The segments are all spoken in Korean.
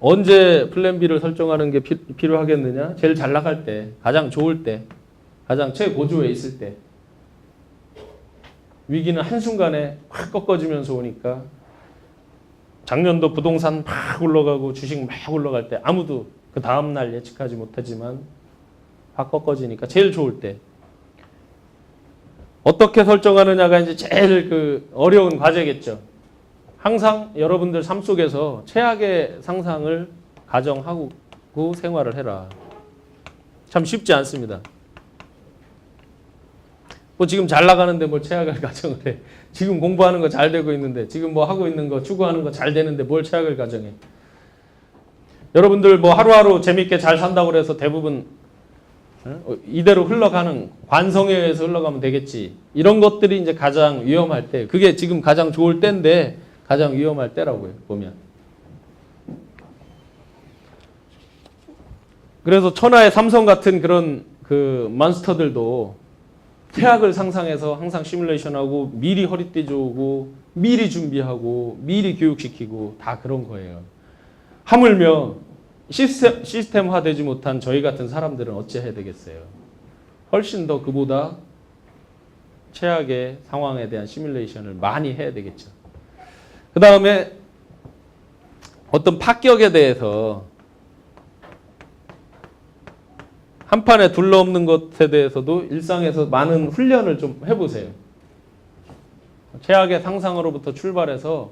언제 플랜 B를 설정하는 게 필요하겠느냐? 제일 잘 나갈 때, 가장 좋을 때, 가장 최고조에 있을 때. 위기는 한순간에 확 꺾어지면서 오니까 작년도 부동산 막 올라가고 주식 막 올라갈 때 아무도 그 다음날 예측하지 못하지만 확 꺾어지니까 제일 좋을 때. 어떻게 설정하느냐가 이제 제일 그 어려운 과제겠죠. 항상 여러분들 삶 속에서 최악의 상상을 가정하고 생활을 해라. 참 쉽지 않습니다. 뭐 지금 잘 나가는데 뭘 최악을 가정을 해. 지금 공부하는 거 잘 되고 있는데, 지금 뭐 하고 있는 거, 추구하는 거 잘 되는데 뭘 최악을 가정해. 여러분들 뭐 하루하루 재밌게 잘 산다고 해서 대부분 이대로 흘러가는, 관성에 의해서 흘러가면 되겠지. 이런 것들이 이제 가장 위험할 때, 그게 지금 가장 좋을 때인데 가장 위험할 때라고요, 보면. 그래서 천하의 삼성 같은 그런 그 몬스터들도 최악을 상상해서 항상 시뮬레이션하고 미리 허리띠 조우고 미리 준비하고 미리 교육시키고 다 그런 거예요. 하물며 시스템화되지 못한 저희 같은 사람들은 어찌해야 되겠어요. 훨씬 더 그보다 최악의 상황에 대한 시뮬레이션을 많이 해야 되겠죠. 그 다음에 어떤 파격에 대해서 한판에 둘러없는 것에 대해서도 일상에서 많은 훈련을 좀 해보세요. 최악의 상상으로부터 출발해서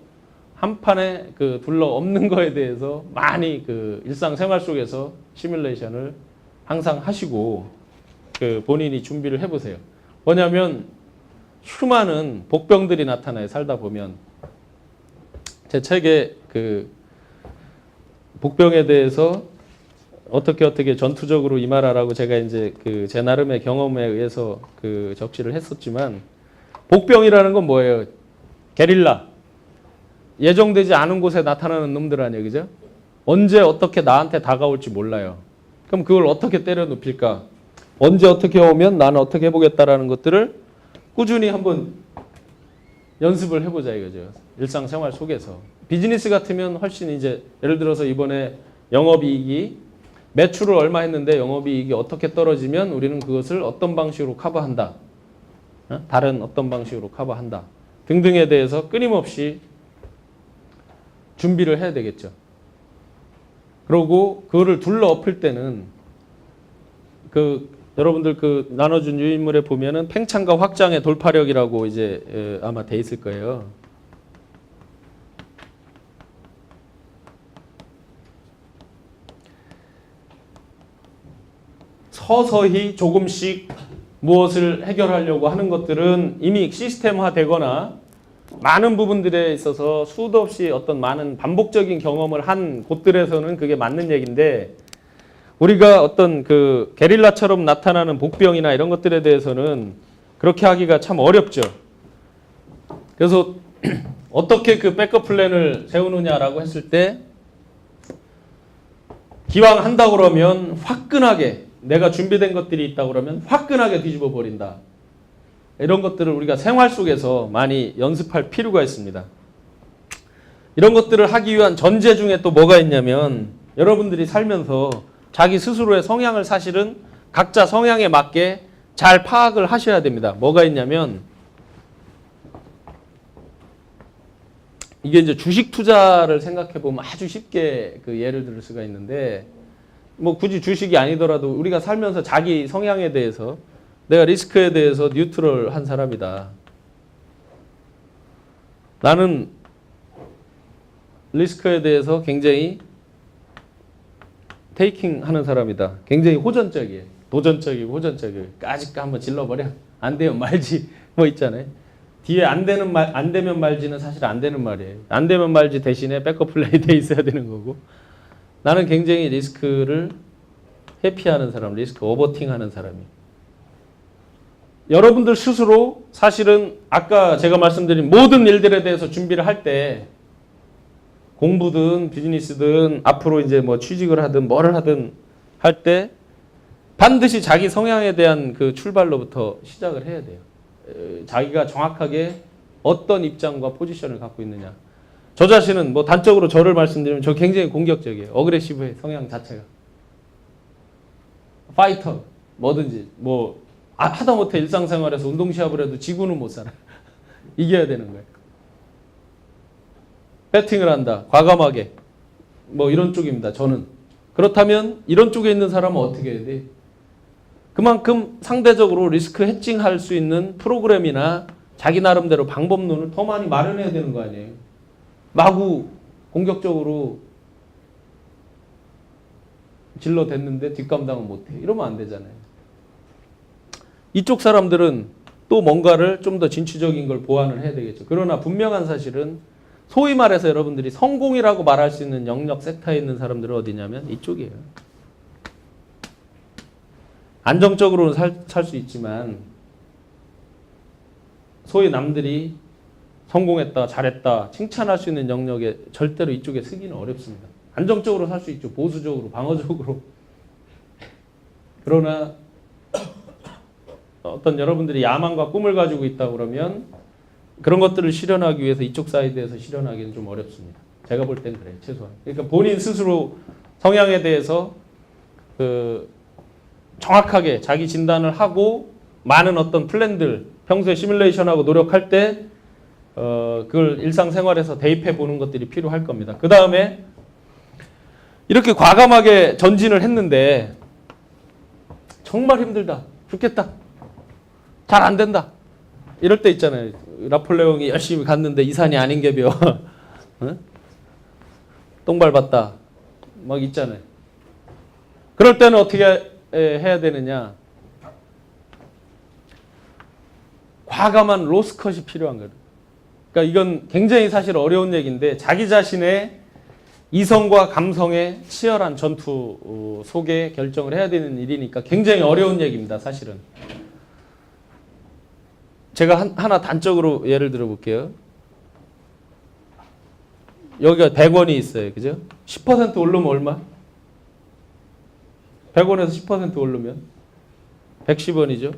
한판에 그 둘러없는 거에 대해서 많이 그 일상생활 속에서 시뮬레이션을 항상 하시고 그 본인이 준비를 해보세요. 뭐냐면 수많은 복병들이 나타나요. 살다 보면. 제 책에 그 복병에 대해서 어떻게 전투적으로 임하라라고 제가 이제 그 제 나름의 경험에 의해서 그 적시를 했었지만, 복병이라는 건 뭐예요? 게릴라. 예정되지 않은 곳에 나타나는 놈들 아니에요, 그죠? 언제 어떻게 나한테 다가올지 몰라요. 그럼 그걸 어떻게 때려 눕힐까? 언제 어떻게 오면 나는 어떻게 해보겠다라는 것들을 꾸준히 한번 연습을 해보자 이거죠. 일상생활 속에서. 비즈니스 같으면 훨씬 이제 예를 들어서 이번에 영업이익이 매출을 얼마 했는데 영업이익이 어떻게 떨어지면 우리는 그것을 어떤 방식으로 커버한다. 다른 어떤 방식으로 커버한다. 등등에 대해서 끊임없이 준비를 해야 되겠죠. 그리고 그거를 둘러엎을 때는 여러분들 그 나눠준 유인물에 보면은 팽창과 확장의 돌파력이라고 이제 아마 돼 있을 거예요. 서서히 조금씩 무엇을 해결하려고 하는 것들은 이미 시스템화되거나 많은 부분들에 있어서 수도 없이 어떤 많은 반복적인 경험을 한 곳들에서는 그게 맞는 얘기인데, 우리가 어떤 그 게릴라처럼 나타나는 복병이나 이런 것들에 대해서는 그렇게 하기가 참 어렵죠. 그래서 어떻게 그 백업 플랜을 세우느냐라고 했을 때, 기왕 한다고 그러면 화끈하게, 내가 준비된 것들이 있다고 그러면 화끈하게 뒤집어 버린다. 이런 것들을 우리가 생활 속에서 많이 연습할 필요가 있습니다. 이런 것들을 하기 위한 전제 중에 또 뭐가 있냐면, 여러분들이 살면서 자기 스스로의 성향을 사실은 각자 성향에 맞게 잘 파악을 하셔야 됩니다. 뭐가 있냐면, 이게 이제 주식 투자를 생각해 보면 아주 쉽게 그 예를 들 수가 있는데, 뭐 굳이 주식이 아니더라도 우리가 살면서 자기 성향에 대해서, 내가 리스크에 대해서 뉴트럴한 사람이다. 나는 리스크에 대해서 굉장히 테이킹 하는 사람이다. 굉장히 호전적이에요. 도전적이고 호전적이에요. 까짓거 한번 질러버려. 안 되면 말지. 뭐 있잖아요. 뒤에 안 되면 말지는 사실 안 되는 말이에요. 안 되면 말지 대신에 백업 플레이 돼 있어야 되는 거고. 나는 굉장히 리스크를 회피하는 사람, 리스크 오버팅 하는 사람이에요. 여러분들 스스로 사실은 아까 제가 말씀드린 모든 일들에 대해서 준비를 할 때, 공부든 비즈니스든 앞으로 이제 뭐 취직을 하든 뭐를 하든 할 때 반드시 자기 성향에 대한 그 출발로부터 시작을 해야 돼요. 자기가 정확하게 어떤 입장과 포지션을 갖고 있느냐. 저 자신은 뭐 단적으로 저를 말씀드리면 저 굉장히 공격적이에요. 어그레시브해 성향 자체가. 파이터 뭐든지 뭐 하다못해 일상생활에서 운동시합을 해도 지구는 못 살아. 이겨야 되는 거예요. 배팅을 한다. 과감하게. 뭐 이런 쪽입니다. 저는. 그렇다면 이런 쪽에 있는 사람은 어떻게 해야 돼? 그만큼 상대적으로 리스크 해칭할 수 있는 프로그램이나 자기 나름대로 방법론을 더 많이 마련해야 되는 거 아니에요. 마구 공격적으로 질러댔는데 뒷감당은 못해. 이러면 안 되잖아요. 이쪽 사람들은 또 뭔가를 좀 더 진취적인 걸 보완을 해야 되겠죠. 그러나 분명한 사실은 소위 말해서 여러분들이 성공이라고 말할 수 있는 영역 섹터에 있는 사람들은 어디냐면 이쪽이에요. 안정적으로는 살 수 있지만 소위 남들이 성공했다, 잘했다, 칭찬할 수 있는 영역에 절대로 이쪽에 서기는 어렵습니다. 안정적으로 살 수 있죠. 보수적으로, 방어적으로. 그러나 어떤 여러분들이 야망과 꿈을 가지고 있다 그러면 그런 것들을 실현하기 위해서 이쪽 사이드에서 실현하기는 좀 어렵습니다. 제가 볼 땐 그래요. 최소한. 그러니까 본인 스스로 성향에 대해서 정확하게 자기 진단을 하고 많은 어떤 플랜들 평소에 시뮬레이션하고 노력할 때 그걸 일상생활에서 대입해 보는 것들이 필요할 겁니다. 그 다음에 이렇게 과감하게 전진을 했는데 정말 힘들다. 죽겠다. 잘 안 된다. 이럴 때 있잖아요. 나폴레옹이 열심히 갔는데 이 산이 아닌 게 벼. 똥 밟았다. 막 있잖아요. 그럴 때는 어떻게 해야 되느냐. 과감한 로스컷이 필요한 거예요. 그러니까 이건 굉장히 사실 어려운 얘기인데 자기 자신의 이성과 감성의 치열한 전투 속에 결정을 해야 되는 일이니까 굉장히 어려운 얘기입니다. 사실은. 제가 하나 단적으로 예를 들어 볼게요. 여기가 100원이 있어요. 그죠? 10% 오르면 얼마? 100원에서 10% 오르면 110원이죠.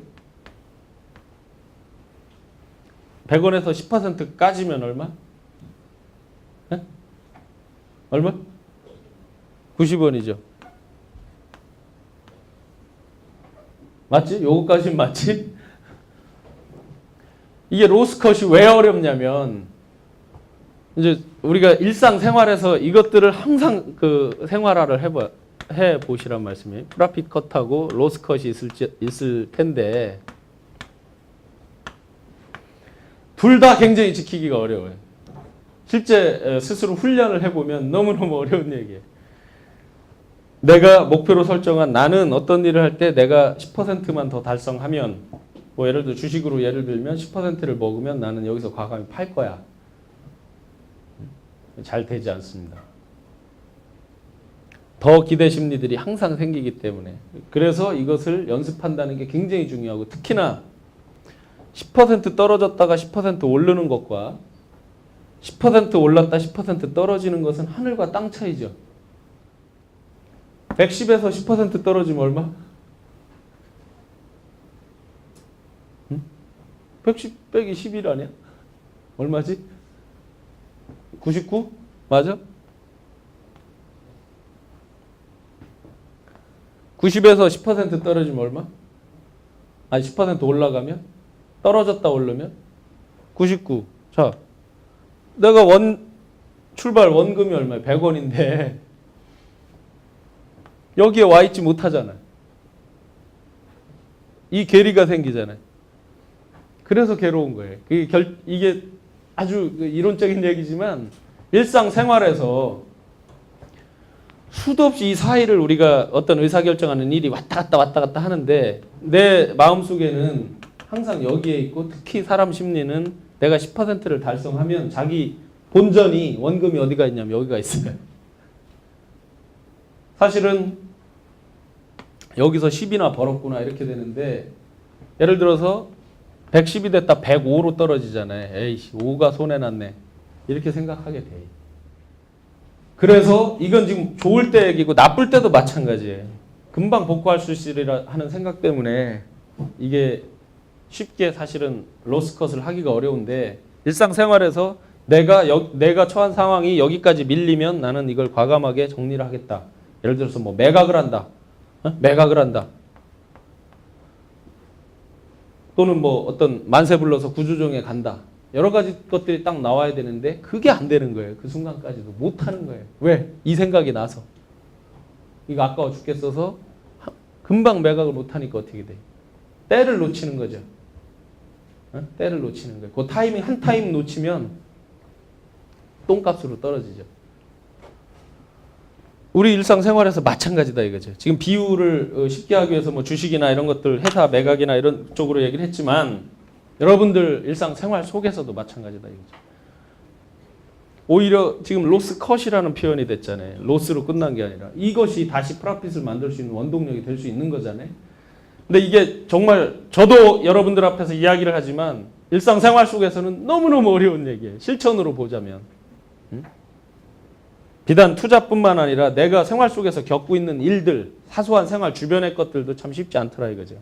100원에서 10% 까지면 얼마? 네? 얼마? 90원이죠. 맞지? 요거까지는 맞지? 이게 로스컷이 왜 어렵냐면 이제 우리가 일상생활에서 이것들을 항상 그 생활화를 해 보시란 말씀이에요. 프라핏 컷하고 로스 컷이 있을 텐데 둘 다 굉장히 지키기가 어려워요. 실제 스스로 훈련을 해보면 너무너무 어려운 얘기예요. 내가 목표로 설정한 나는 어떤 일을 할 때 내가 10%만 더 달성하면 뭐 예를 들어 주식으로 예를 들면 10%를 먹으면 나는 여기서 과감히 팔 거야. 잘 되지 않습니다. 더 기대 심리들이 항상 생기기 때문에 그래서 이것을 연습한다는 게 굉장히 중요하고 특히나 10% 떨어졌다가 10% 오르는 것과 10% 올랐다 10% 떨어지는 것은 하늘과 땅 차이죠. 110에서 10% 떨어지면 얼마? 110 빼기 11 아니야? 얼마지? 99? 맞아? 90에서 10% 떨어지면 얼마? 아니 10% 올라가면? 떨어졌다 오르면? 99. 자, 내가 출발 원금이 얼마야? 100원인데 여기에 와 있지 못하잖아. 이 괴리가 생기잖아요. 그래서 괴로운 거예요. 이게 아주 이론적인 얘기지만 일상생활에서 수도 없이 이 사이를 우리가 어떤 의사결정하는 일이 왔다 갔다 하는데 내 마음속에는 항상 여기에 있고 특히 사람 심리는 내가 10%를 달성하면 자기 본전이 원금이 어디가 있냐면 여기가 있어요. 사실은 여기서 10이나 벌었구나 이렇게 되는데 예를 들어서 110이 됐다 105로 떨어지잖아요. 에이씨 5가 손해났네. 이렇게 생각하게 돼. 그래서 이건 지금 좋을 때 얘기고 나쁠 때도 마찬가지예요. 금방 복구할 수 있으리라 하는 생각 때문에 이게 쉽게 사실은 로스컷을 하기가 어려운데 일상생활에서 내가 처한 상황이 여기까지 밀리면 나는 이걸 과감하게 정리를 하겠다. 예를 들어서 뭐 매각을 한다. 매각을 한다. 또는 뭐 어떤 만세 불러서 구조조정에 간다. 여러 가지 것들이 딱 나와야 되는데 그게 안 되는 거예요. 그 순간까지도 못 하는 거예요. 왜? 이 생각이 나서. 이거 아까워 죽겠어서 금방 매각을 못 하니까 어떻게 돼? 때를 놓치는 거죠. 때를 놓치는 거예요. 그 타이밍 한 타임 놓치면 똥값으로 떨어지죠. 우리 일상생활에서 마찬가지다 이거죠. 지금 비유를 쉽게 하기 위해서 뭐 주식이나 이런 것들 회사 매각이나 이런 쪽으로 얘기를 했지만 여러분들 일상생활 속에서도 마찬가지다 이거죠. 오히려 지금 로스 컷이라는 표현이 됐잖아요. 로스로 끝난 게 아니라 이것이 다시 프라핏을 만들 수 있는 원동력이 될 수 있는 거잖아요. 근데 이게 정말 저도 여러분들 앞에서 이야기를 하지만 일상생활 속에서는 너무너무 어려운 얘기예요. 실천으로 보자면. 비단 투자뿐만 아니라 내가 생활 속에서 겪고 있는 일들, 사소한 생활 주변의 것들도 참 쉽지 않더라 이거죠.